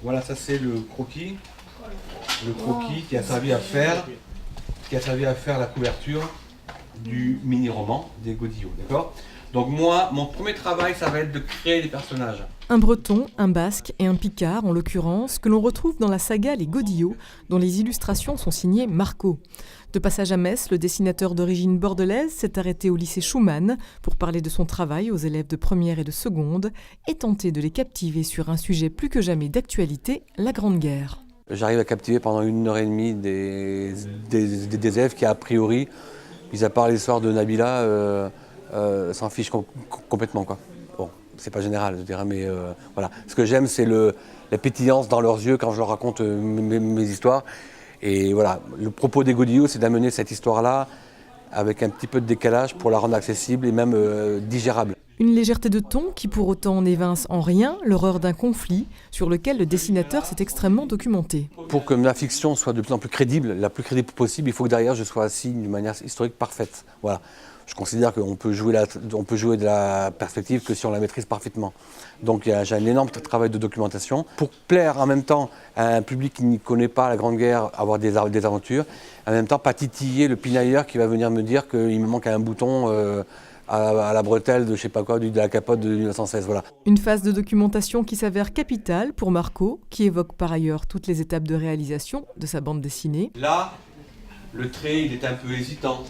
Voilà, ça c'est le croquis. Le croquis qui a servi à faire, la couverture du mini-roman des Godillots, d'accord? Donc moi, mon premier travail, ça va être de créer des personnages. Un breton, un basque et un picard, en l'occurrence, que l'on retrouve dans la saga Les Godillots, dont les illustrations sont signées Marco. De passage à Metz, le dessinateur d'origine bordelaise s'est arrêté au lycée Schumann pour parler de son travail aux élèves de première et de seconde et tenter de les captiver sur un sujet plus que jamais d'actualité, la Grande Guerre. J'arrive à captiver pendant 1 heure et demie des élèves qui, a priori, mis à part l'histoire de Nabila, s'en fichent complètement, quoi. Bon, c'est pas général, je dirais, mais voilà. Ce que j'aime, c'est la pétillance dans leurs yeux quand je leur raconte mes histoires. Et voilà, le propos des Godillots, c'est d'amener cette histoire-là avec un petit peu de décalage pour la rendre accessible et même digérable. Une légèreté de ton qui pour autant n'évince en rien l'horreur d'un conflit sur lequel le dessinateur s'est extrêmement documenté. Pour que ma fiction soit de plus en plus crédible, la plus crédible possible, il faut que derrière je sois assis d'une manière historique parfaite. Voilà. Je considère qu'on peut jouer de la perspective que si on la maîtrise parfaitement. Donc j'ai un énorme travail de documentation pour plaire en même temps à un public qui n'y connaît pas la Grande Guerre, avoir des aventures, en même temps pas titiller le pinailleur qui va venir me dire qu'il me manque un bouton à la bretelle de je sais pas quoi, de la capote de 1916. Voilà. Une phase de documentation qui s'avère capitale pour Marco, qui évoque par ailleurs toutes les étapes de réalisation de sa bande dessinée. Là, le trait, il est un peu hésitant.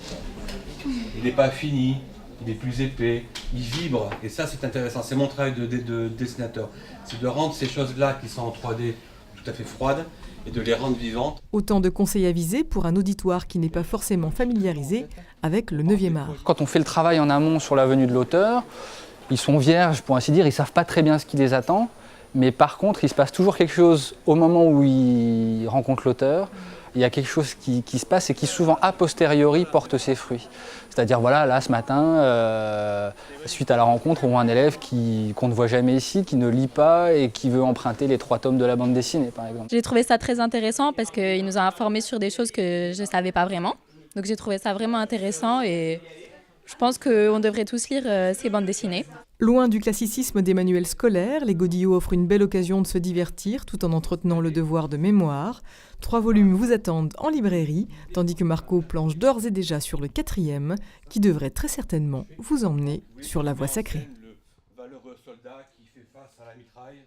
Il n'est pas fini, il est plus épais, il vibre. Et ça, c'est intéressant. C'est mon travail de dessinateur. C'est de rendre ces choses-là qui sont en 3D tout à fait froides et de les rendre vivantes. Autant de conseils avisés pour un auditoire qui n'est pas forcément familiarisé avec le 9e art. Quand on fait le travail en amont sur la venue de l'auteur, ils sont vierges, pour ainsi dire, ils ne savent pas très bien ce qui les attend. Mais par contre, il se passe toujours quelque chose au moment où ils rencontrent l'auteur. Il y a quelque chose qui se passe et qui souvent a posteriori porte ses fruits. C'est-à-dire voilà, là ce matin, suite à la rencontre, on voit un élève qu'on ne voit jamais ici, qui ne lit pas et qui veut emprunter les 3 tomes de la bande dessinée par exemple. J'ai trouvé ça très intéressant parce qu'il nous a informés sur des choses que je ne savais pas vraiment. Donc j'ai trouvé ça vraiment intéressant et je pense qu'on devrait tous lire ces bandes dessinées. Loin du classicisme des manuels scolaires, les Godillots offrent une belle occasion de se divertir tout en entretenant le devoir de mémoire. 3 volumes vous attendent en librairie, tandis que Marco planche d'ores et déjà sur le 4e, qui devrait très certainement vous emmener sur la voie sacrée. Le valeureux soldat qui fait face à la mitraille.